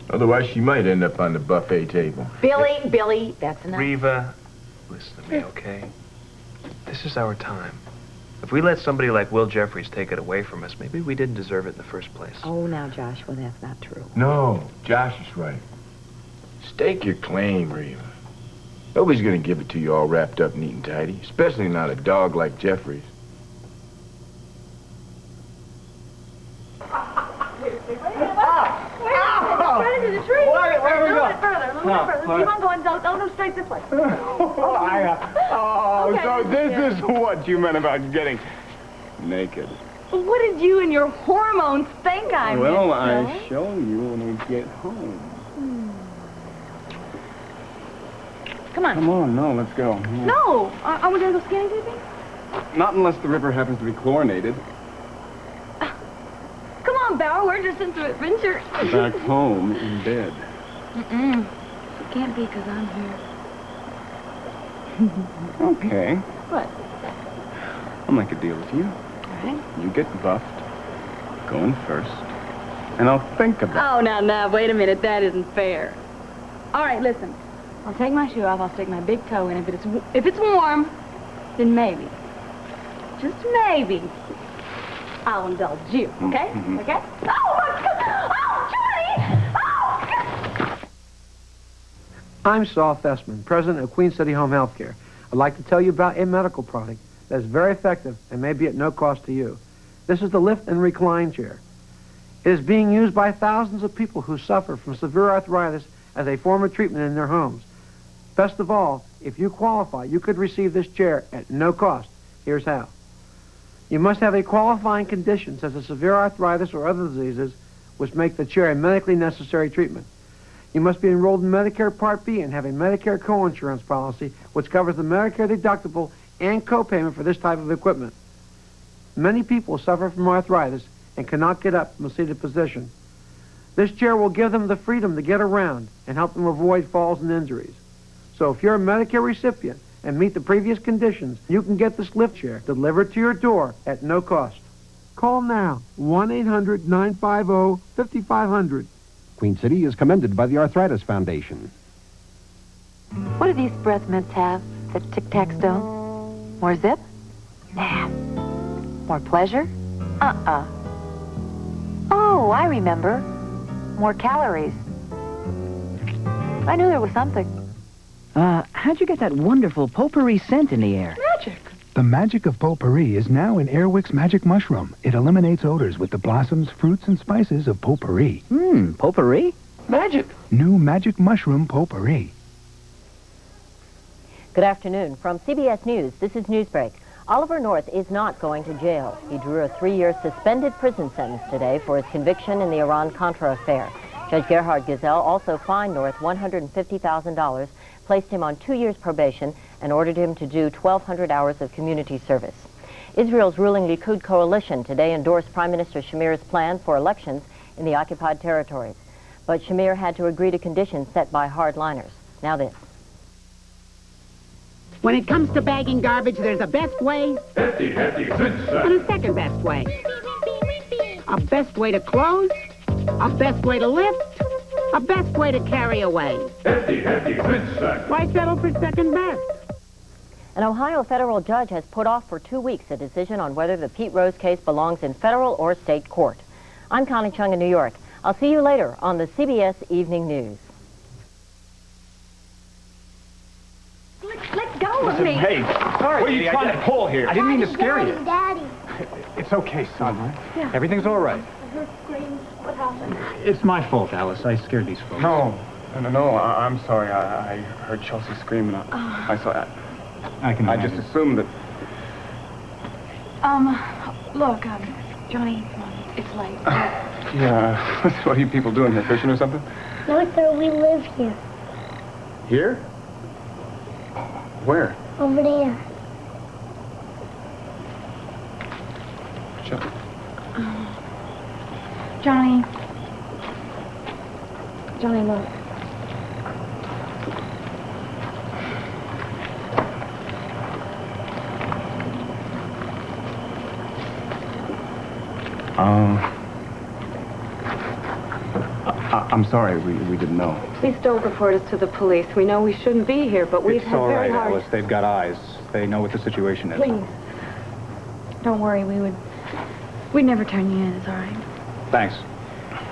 Speaker 13: Otherwise, she might end up on the buffet table.
Speaker 4: Billy, that's enough.
Speaker 15: Reva, listen to me, okay? This is our time. If we let somebody like Will Jeffries take it away from us, maybe we didn't deserve it in the first place.
Speaker 4: Oh, now, Josh, well, that's not true.
Speaker 13: No, Josh is right. Stake your claim, Reva. Nobody's gonna give it to you all wrapped up neat and tidy, especially not a dog like Jeffries.
Speaker 16: Right into the tree.
Speaker 3: Where we go?
Speaker 16: Further. Keep on going. Don't straight this way.
Speaker 3: So this is what you meant about getting naked.
Speaker 1: What did you and your hormones think I meant?
Speaker 3: Well, I show you when we get home.
Speaker 1: Come on.
Speaker 3: Come on, no, let's go.
Speaker 1: No. Are we going to go skinny dipping?
Speaker 3: Not unless the river happens to be chlorinated.
Speaker 1: Come on, Bauer. We're just into adventure.
Speaker 3: Back home in bed.
Speaker 1: It can't be because I'm here.
Speaker 9: Okay.
Speaker 1: What?
Speaker 9: I'll make a deal with you.
Speaker 1: All right.
Speaker 9: You get buffed, going first, and I'll think about
Speaker 1: Oh, now, wait a minute. That isn't fair. All right, listen. I'll take my shoe off. I'll stick my big toe in. If it's warm, then maybe, just maybe, I'll indulge you. Okay? Okay? Oh, my God! Oh, Johnny! Oh!
Speaker 3: I'm Saul Fessman, president of Queen City Home Healthcare. I'd like to tell you about a medical product that is very effective and may be at no cost to you. This is the Lift and Recline chair. It is being used by thousands of people who suffer from severe arthritis as a form of treatment in their homes. Best of all, if you qualify, you could receive this chair at no cost. Here's how. You must have a qualifying condition such as severe arthritis or other diseases which make the chair a medically necessary treatment. You must be enrolled in Medicare Part B and have a Medicare co-insurance policy which covers the Medicare deductible and co-payment for this type of equipment. Many people suffer from arthritis and cannot get up from a seated position. This chair will give them the freedom to get around and help them avoid falls and injuries. So if you're a Medicare recipient and meet the previous conditions, you can get this lift chair delivered to your door at no cost. Call now, 1-800-950-5500.
Speaker 20: Queen City is commended by the Arthritis Foundation.
Speaker 4: What do these breath mints have that tic-tac-toe? More zip? Nah. More pleasure? Uh-uh. Oh, I remember. More calories. I knew there was something.
Speaker 21: How'd you get that wonderful potpourri scent in the air?
Speaker 1: Magic.
Speaker 6: The magic of potpourri is now in Airwick's Magic Mushroom. It eliminates odors with the blossoms, fruits, and spices of potpourri.
Speaker 21: Potpourri?
Speaker 3: Magic.
Speaker 6: New Magic Mushroom Potpourri.
Speaker 22: Good afternoon. From CBS News, this is Newsbreak. Oliver North is not going to jail. He drew a 3-year suspended prison sentence today for his conviction in the Iran-Contra affair. Judge Gerhard Gazelle also fined North $150,000, placed him on 2 years probation, and ordered him to do 1,200 hours of community service. Israel's ruling Likud coalition today endorsed Prime Minister Shamir's plan for elections in the occupied territories. But Shamir had to agree to conditions set by hardliners. Now this.
Speaker 23: When it comes to bagging garbage, there's a best way
Speaker 14: Hefty, Vincent.
Speaker 23: and a second best way. A best way to close, a best way to lift, a best way to carry away.
Speaker 14: Hefty, Vincent.
Speaker 23: Why settle for second best?
Speaker 22: An Ohio federal judge has put off for 2 weeks a decision on whether the Pete Rose case belongs in federal or state court. I'm Connie Chung in New York. I'll see you later on the CBS Evening News.
Speaker 1: Let go of me.
Speaker 9: Hey, sorry, what are you trying to pull here? I didn't mean to scare you.
Speaker 12: Daddy.
Speaker 9: It's okay, son.
Speaker 1: Yeah.
Speaker 9: Everything's all right.
Speaker 1: I heard screams. What happened?
Speaker 6: It's my fault, Alice. I scared these folks.
Speaker 9: No, I'm sorry. I heard Chelsea screaming. I saw that.
Speaker 6: I
Speaker 9: just assumed that...
Speaker 1: Look, Johnny, come on. It's late.
Speaker 9: Yeah, what are you people doing here, fishing or something?
Speaker 12: No, sir, we live here.
Speaker 9: Here? Where?
Speaker 12: Over there.
Speaker 1: Johnny. Johnny, look.
Speaker 9: I'm sorry, we didn't know.
Speaker 1: Please don't report us to the police. We know we shouldn't be here, but we've
Speaker 6: It's
Speaker 1: had
Speaker 6: all
Speaker 1: very
Speaker 6: right,
Speaker 1: hard...
Speaker 6: Alice. They've got eyes. They know what the situation is.
Speaker 1: Please. Don't worry, we'd never turn you in. It's all right.
Speaker 6: Thanks.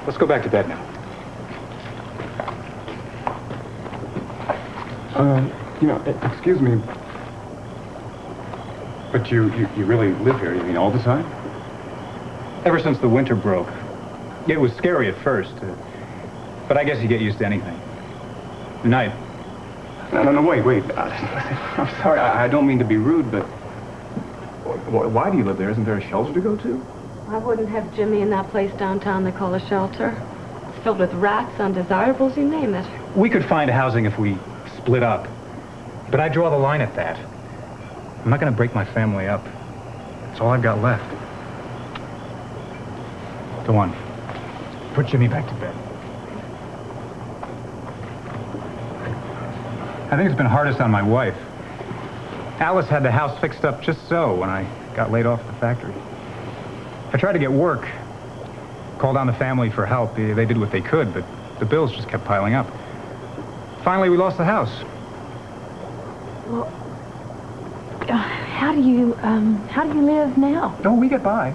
Speaker 6: Let's go back to bed now.
Speaker 9: Excuse me. But you really live here, you mean, all the time?
Speaker 6: Ever since the winter broke. It was scary at first, but I guess you get used to anything. Good night.
Speaker 9: No, wait. I'm sorry, I don't mean to be rude, but... Why do you live there? Isn't there a shelter to go to?
Speaker 1: I wouldn't have Jimmy in that place downtown they call a shelter. It's filled with rats, undesirables, you name it.
Speaker 6: We could find housing if we split up, but I draw the line at that. I'm not going to break my family up. It's all I've got left. Go on. Put Jimmy back to bed. I think it's been hardest on my wife. Alice had the house fixed up just so when I got laid off at the factory. I tried to get work, called on the family for help. They did what they could, but the bills just kept piling up. Finally, we lost the house.
Speaker 4: Well, how do you live now?
Speaker 6: Oh, we get by.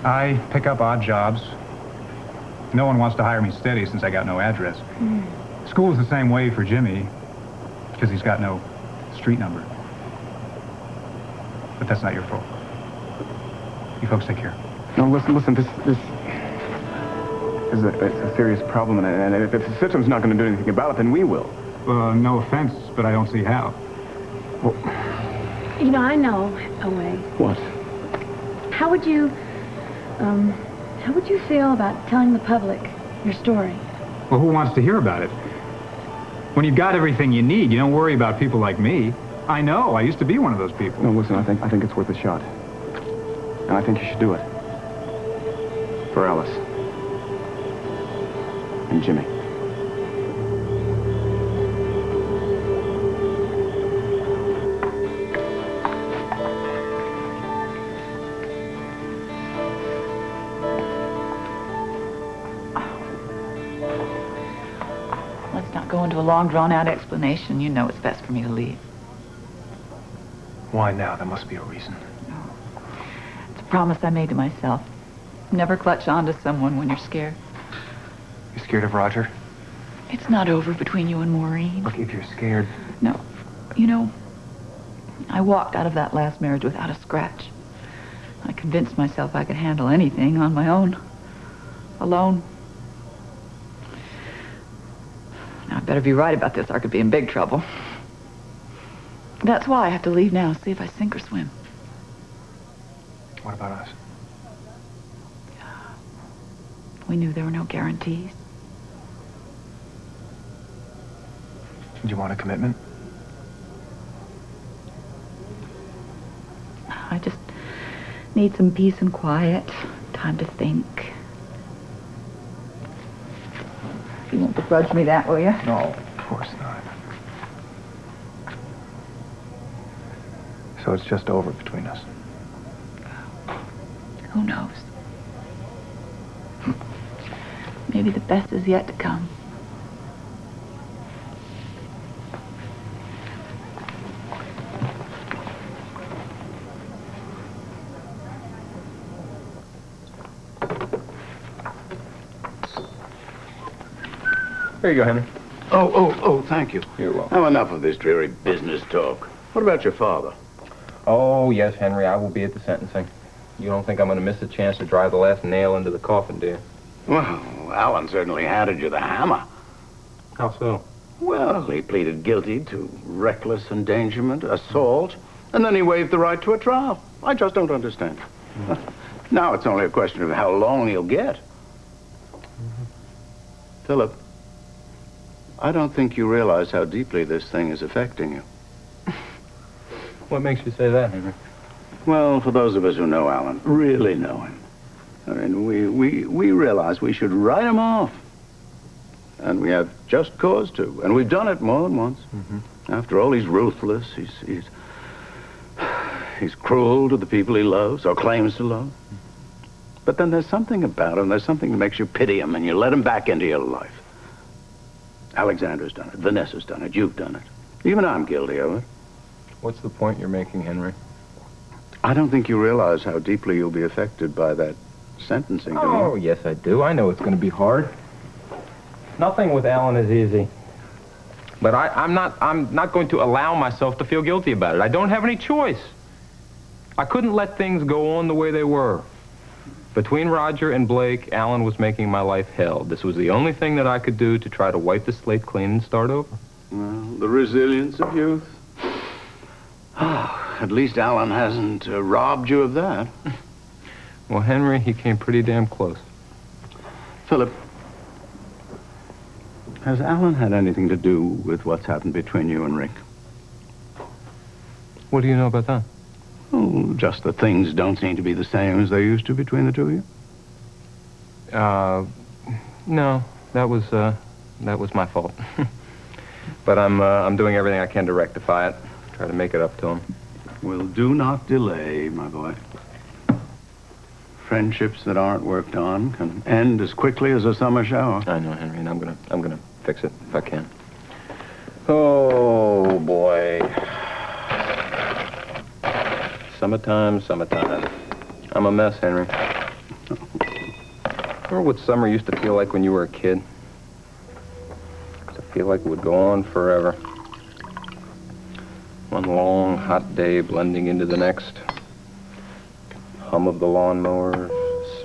Speaker 6: I pick up odd jobs. No one wants to hire me steady since I got no address. School's the same way for Jimmy, because he's got no street number. But that's not your fault. You folks take care.
Speaker 9: No, listen, this is a serious problem, and if the system's not going to do anything about it, then we will.
Speaker 6: No offense, but I don't see how.
Speaker 9: Well,
Speaker 1: You know, I know a way.
Speaker 9: what?
Speaker 1: How would you feel about telling the public your story?
Speaker 6: Well, who wants to hear about it? When you've got everything you need, you don't worry about people like me. I know. I used to be one of those people.
Speaker 9: No, listen, I think it's worth a shot. And I think you should do it. For Alice. And Jimmy.
Speaker 10: Let's not go into a long, drawn-out explanation. You know it's best for me to leave.
Speaker 15: Why now? There must be a reason.
Speaker 10: It's a promise I made to myself. Never clutch onto someone when you're scared.
Speaker 15: You scared of Roger?
Speaker 10: It's not over between you and Maureen.
Speaker 15: Look, if you're scared...
Speaker 10: No. You know, I walked out of that last marriage without a scratch. I convinced myself I could handle anything on my own. Alone. Now, I better be right about this, or I could be in big trouble. That's why I have to leave now, see if I sink or swim.
Speaker 15: What about us?
Speaker 10: We knew there were no guarantees.
Speaker 15: Do you want a commitment?
Speaker 10: I just need some peace and quiet, time to think. You won't begrudge me that, will you?
Speaker 15: No, of course not. So it's just over between us.
Speaker 10: Who knows? Maybe the best is yet to come.
Speaker 9: Here you go, Henry.
Speaker 11: Oh, thank you.
Speaker 9: You're welcome.
Speaker 11: Now, enough of this dreary business talk. What about your father?
Speaker 17: Oh, yes, Henry, I will be at the sentencing. You don't think I'm going to miss a chance to drive the last nail into the coffin, do you?
Speaker 11: Well, Alan certainly handed you the hammer.
Speaker 17: How so?
Speaker 11: Well, he pleaded guilty to reckless endangerment, assault, and then he waived the right to a trial. I just don't understand. Now it's only a question of how long he'll get. Philip, I don't think you realize how deeply this thing is affecting you.
Speaker 17: What makes you say that, Henry?
Speaker 11: Well, for those of us who know Alan, really know him, I mean, we realize we should write him off. And we have just cause to. And we've done it more than once. After all, he's ruthless. He's cruel to the people he loves or claims to love. But then there's something about him. There's something that makes you pity him and you let him back into your life. Alexander's done it. Vanessa's done it. You've done it. Even I'm guilty of it.
Speaker 17: What's the point you're making, Henry?
Speaker 11: I don't think you realize how deeply you'll be affected by that sentencing, do you?
Speaker 17: Oh, yes, I do. I know it's going to be hard. Nothing with Alan is easy. But I'm not going to allow myself to feel guilty about it. I don't have any choice. I couldn't let things go on the way they were. Between Roger and Blake, Alan was making my life hell. This was the only thing that I could do to try to wipe the slate clean and start over.
Speaker 11: Well, the resilience of youth. At least Alan hasn't robbed you of that.
Speaker 17: Well, Henry, he came pretty damn close.
Speaker 11: Philip, has Alan had anything to do with what's happened between you and Rick?
Speaker 17: What do you know about that?
Speaker 11: Oh, just that things don't seem to be the same as they used to between the two of you?
Speaker 17: No, that was my fault. But I'm doing everything I can to rectify it. Try to make it up to him.
Speaker 11: Well, do not delay, my boy. Friendships that aren't worked on can end as quickly as a summer shower.
Speaker 17: I know, Henry, and I'm gonna fix it if I can. Oh boy. Summertime. I'm a mess, Henry. Remember what summer used to feel like when you were a kid? I feel like it would go on forever. One long, hot day blending into the next. Hum of the lawnmower,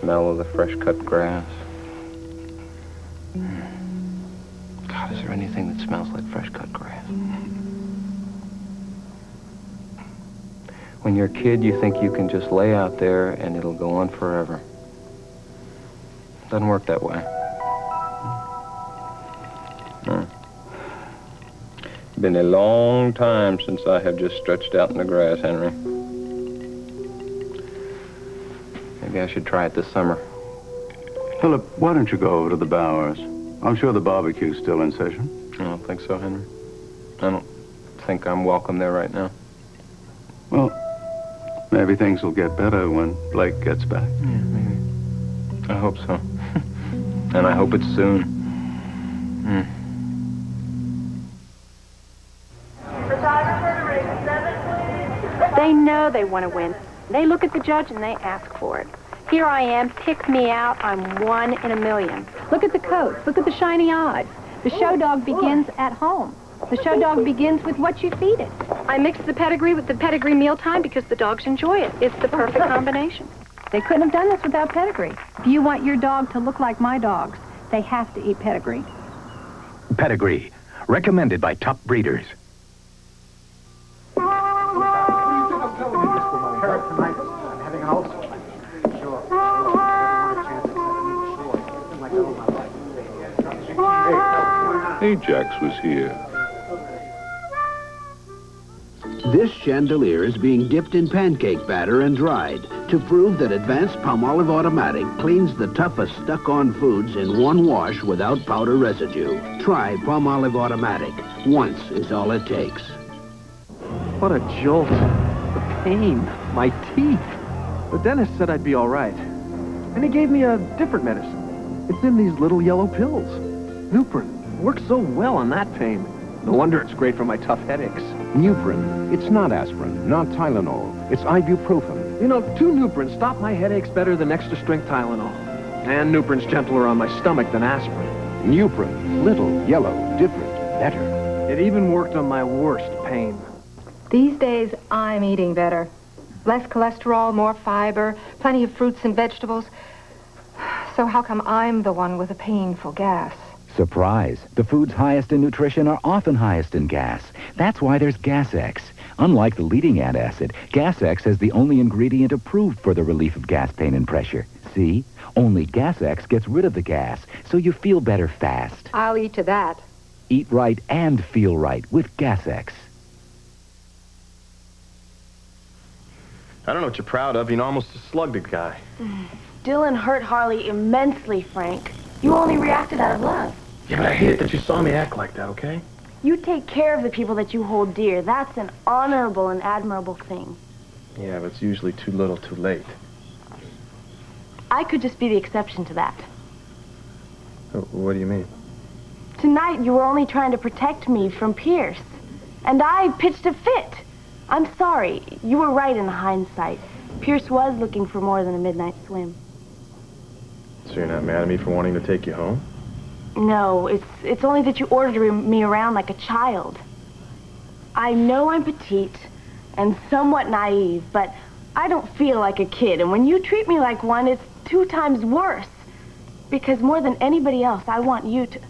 Speaker 17: smell of the fresh-cut grass. God, is there anything that smells like fresh-cut grass? When you're a kid, you think you can just lay out there and it'll go on forever. It doesn't work that way. No. Been a long time since I have just stretched out in the grass, Henry. Maybe I should try it this summer.
Speaker 11: Philip, why don't you go over to the Bowers? I'm sure the barbecue's still in session.
Speaker 17: I don't think so, Henry. I don't think I'm welcome there right now.
Speaker 11: Well, maybe things will get better when Blake gets back.
Speaker 17: Yeah, maybe. I hope so. And I hope it's soon.
Speaker 8: They know they want to win. They look at the judge and they ask for it. Here I am, pick me out, I'm 1 in a million. Look at the coats, look at the shiny odds. The show dog begins at home. The show dog begins with what you feed it. I mix the pedigree with the pedigree mealtime because the dogs enjoy it. It's the perfect combination. They couldn't have done this without pedigree. If you want your dog to look like my dogs, they have to eat pedigree.
Speaker 18: Pedigree, recommended by top breeders.
Speaker 19: Ajax was here.
Speaker 24: This chandelier is being dipped in pancake batter and dried to prove that Advanced Palmolive Automatic cleans the toughest stuck-on foods in one wash without powder residue. Try Palmolive Automatic. Once is all it takes.
Speaker 3: What a jolt. The pain. My teeth. The dentist said I'd be all right. And he gave me a different medicine. It's in these little yellow pills. Nuprin. Works so well on that pain. No wonder it's great for my tough headaches.
Speaker 20: Nuprin. It's not aspirin, not Tylenol. It's ibuprofen.
Speaker 3: You know, 2 Nuprins stop my headaches better than extra-strength Tylenol. And Nuprin's gentler on my stomach than aspirin.
Speaker 20: Nuprin. Little, yellow, different, better.
Speaker 3: It even worked on my worst pain.
Speaker 25: These days, I'm eating better. Less cholesterol, more fiber, plenty of fruits and vegetables. So how come I'm the one with a painful gas?
Speaker 18: Surprise! The foods highest in nutrition are often highest in gas. That's why there's Gas-X. Unlike the leading antacid, Gas-X has the only ingredient approved for the relief of gas pain and pressure. See? Only Gas-X gets rid of the gas, so you feel better fast.
Speaker 25: I'll eat to that.
Speaker 18: Eat right and feel right with Gas-X.
Speaker 15: I don't know what you're proud of. You almost slugged a guy.
Speaker 26: Dylan hurt Harley immensely, Frank. You only reacted out of love.
Speaker 15: Yeah, but I hate it that you saw me act like that, okay?
Speaker 26: You take care of the people that you hold dear. That's an honorable and admirable thing.
Speaker 15: Yeah, but it's usually too little, too late.
Speaker 26: I could just be the exception to that.
Speaker 15: What do you mean?
Speaker 26: Tonight, you were only trying to protect me from Pierce. And I pitched a fit. I'm sorry. You were right in hindsight. Pierce was looking for more than a midnight swim.
Speaker 15: So you're not mad at me for wanting to take you home?
Speaker 26: No, it's only that you ordered me around like a child. I know I'm petite and somewhat naive, but I don't feel like a kid. And when you treat me like one, it's 2 times worse. Because more than anybody else, I want you to...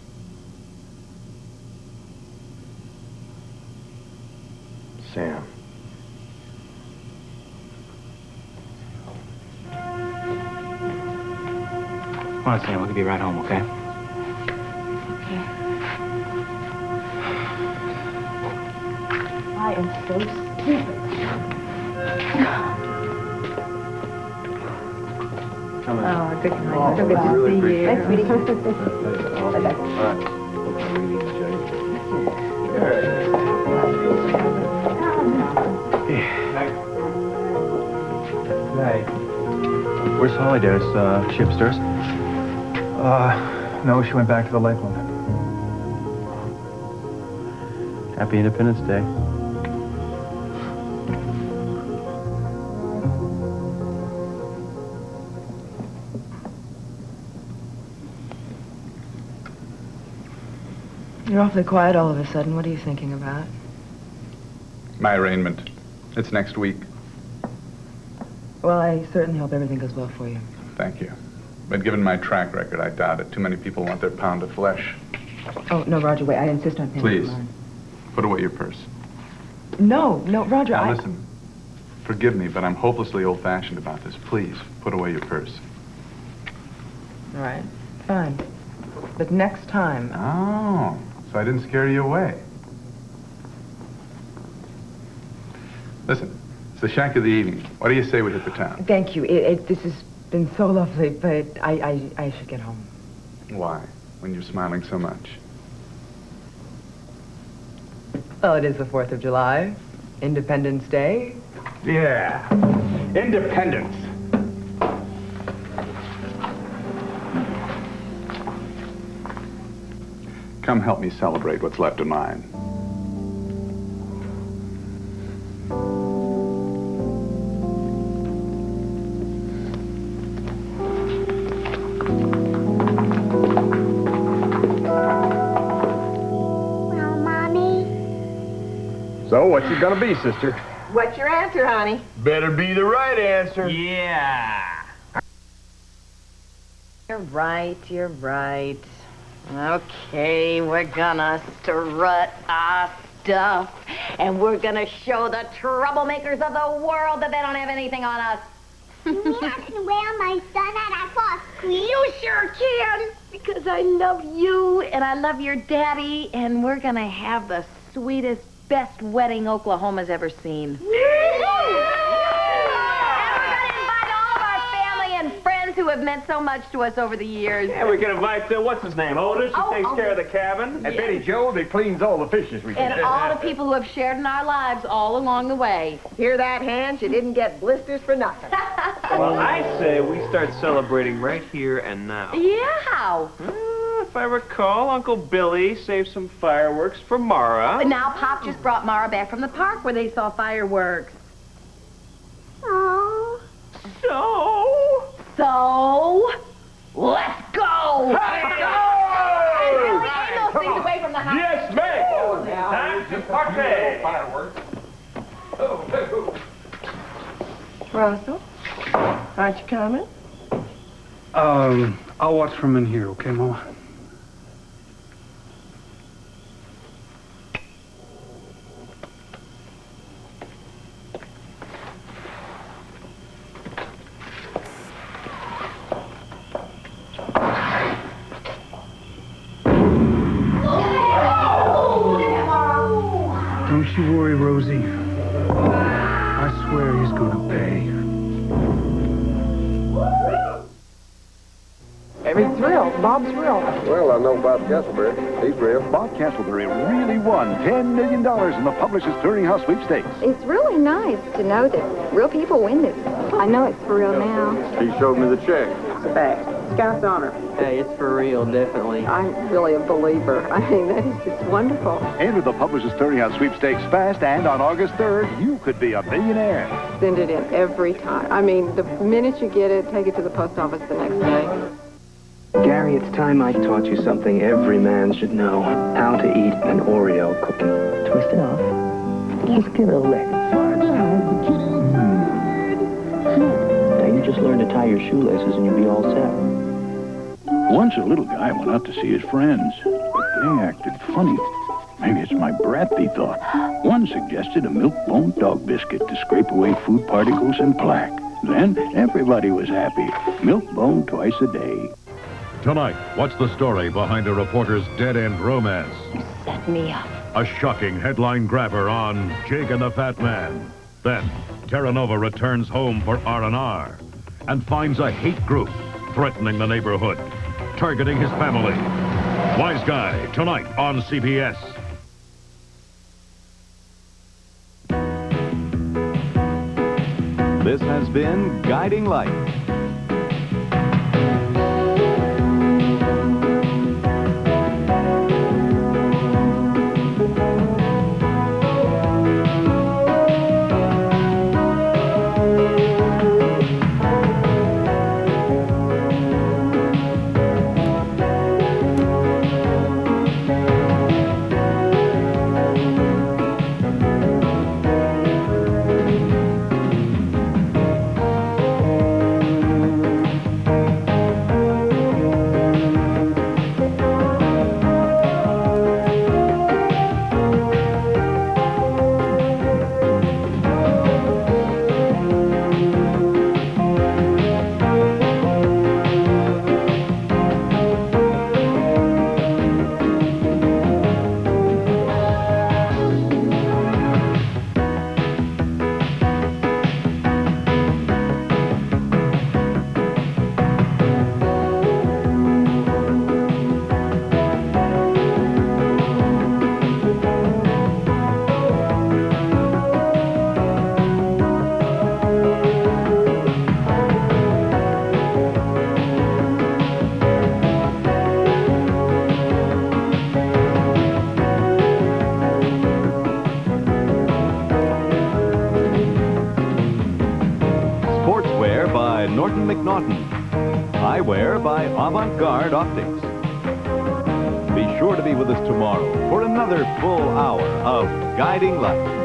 Speaker 15: Sam.
Speaker 17: Come on, Sam. We'll give you a ride home, okay?
Speaker 26: I am so stupid.
Speaker 25: Oh, good night. So good to see you.
Speaker 26: Nice meeting you.
Speaker 15: All right.
Speaker 9: Where's Holly, dearest? She upstairs?
Speaker 6: No, she went back to the Lakeland.
Speaker 9: Happy Independence Day.
Speaker 10: You're awfully quiet all of a sudden. What are you thinking about?
Speaker 2: My arraignment. It's next week.
Speaker 10: Well, I certainly hope everything goes well for you.
Speaker 2: Thank you. But given my track record, I doubt it. Too many people want their pound of flesh.
Speaker 10: Oh, no, Roger, wait. I insist on paying
Speaker 2: Please,
Speaker 10: for mine.
Speaker 2: put away your purse.
Speaker 10: No, Roger,
Speaker 2: Now listen, forgive me, but I'm hopelessly old-fashioned about this. Please, put away your purse.
Speaker 10: All right, fine. But next time...
Speaker 2: Oh, so I didn't scare you away. Listen, it's the shack of the evening. What do you say we hit the town?
Speaker 10: Thank you. This has been so lovely, but I should get home.
Speaker 2: Why, when you're smiling so much?
Speaker 10: Well, it is the 4th of July. Independence Day.
Speaker 2: Yeah, independence. Come help me celebrate what's left of mine.
Speaker 12: Well, Mommy?
Speaker 5: So, what's it gonna be, sister?
Speaker 25: What's your answer, honey?
Speaker 5: Better be the right answer.
Speaker 25: Yeah.
Speaker 4: You're right, you're right. Okay, we're gonna strut our stuff, and we're gonna show the troublemakers of the world that they don't have anything on us.
Speaker 12: You mean I can wear my son at Fox Creek?
Speaker 4: You sure can, because I love you, and I love your daddy, and we're gonna have the sweetest, best wedding Oklahoma's ever seen. Who have meant so much to us over the years.
Speaker 5: Yeah, we can invite, what's his name, Otis, who takes care of the cabin. And
Speaker 4: Yes.
Speaker 5: Betty Joe, that cleans all the fishes we
Speaker 4: And
Speaker 5: catch.
Speaker 4: all the people who have shared in our lives all along the way.
Speaker 25: Hear that, Hans? You didn't get blisters for nothing.
Speaker 15: Well, I say we start celebrating right here and now.
Speaker 4: Yeah.
Speaker 15: If I recall, Uncle Billy saved some fireworks for Mara.
Speaker 4: But now Pop just brought Mara back from the park where they saw fireworks.
Speaker 12: Oh.
Speaker 4: So, let's go!
Speaker 5: Let's go!
Speaker 4: Take those things away from the house.
Speaker 5: Yes, ma'am! Time to party!
Speaker 2: Fireworks.
Speaker 25: Russell, aren't you coming?
Speaker 7: I'll watch from in here, okay, Mama? Don't you worry, Rosie. I swear he's gonna pay.
Speaker 23: Every thrill. Bob's real.
Speaker 20: Well, I know Bob Castleberry. He's real. Bob Castleberry really won $10 million in the Publishers Clearinghouse sweepstakes.
Speaker 25: It's really nice to know that real people win this. I know it's for real now.
Speaker 20: He showed me the check.
Speaker 23: It's a fact. Scout's honor. Hey, it's for real, definitely. I'm really a believer. I mean, that is just wonderful.
Speaker 20: Enter the Publishers Clearinghouse sweepstakes fast, and on August 3rd, you could be a millionaire.
Speaker 23: Send it in every time. I mean, the minute you get it, take it to the post office the next day.
Speaker 13: Gary, it's time I taught you something every man should know. How to eat an Oreo cookie. Twist it off. Just give it a lick. Now you just learn to tie your shoelaces and you'll be all set.
Speaker 16: Once a little guy went out to see his friends, but they acted funny. Maybe it's my breath, he thought. One suggested a milk-bone dog biscuit to scrape away food particles and plaque. Then everybody was happy. Milk-bone twice a day.
Speaker 14: Tonight, what's the story behind a reporter's dead-end romance?
Speaker 4: Set me up.
Speaker 14: A shocking headline grabber on Jake and the Fat Man. Then, Terra Nova returns home for R&R and finds a hate group threatening the neighborhood, targeting his family. Wise Guy, tonight on CBS.
Speaker 21: This has been Guiding Light.
Speaker 1: by Norton McNaughton. Eyewear by Avant-Garde Optics. Be sure to be with us tomorrow for another full hour of Guiding Light.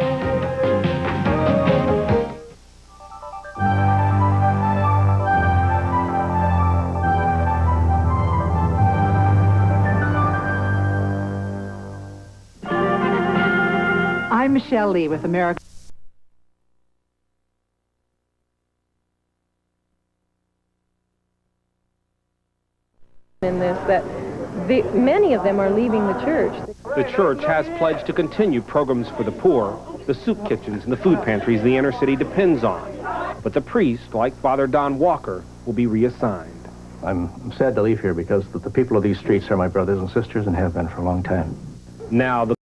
Speaker 8: I'm Michelle Lee with American.
Speaker 11: In this, that many of them are leaving the church.
Speaker 19: The church has pledged to continue programs for the poor, the soup kitchens and the food pantries the inner city depends on. But the priest, like Father Don Walker, will be reassigned.
Speaker 21: I'm sad to leave here because the people of these streets are my brothers and sisters and have been for a long time.
Speaker 19: Now, the